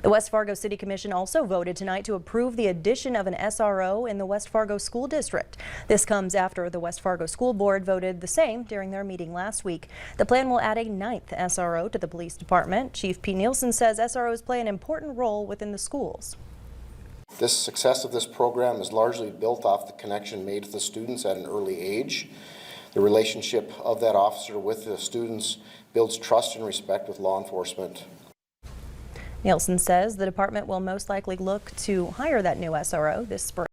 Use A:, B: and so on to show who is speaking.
A: The West Fargo City Commission also voted tonight to approve the addition of an SRO in the West Fargo School District. This comes after the West Fargo School Board voted the same during their meeting last week. The plan will add a 9th SRO to the police department. Chief Pete Nielsen says SROs play an important role within the schools.
B: The success of this program is largely built off the connection made with the students at an early age. The relationship of that officer with the students builds trust and respect with law enforcement.
A: Nielsen says the department will most likely look to hire that new SRO this spring.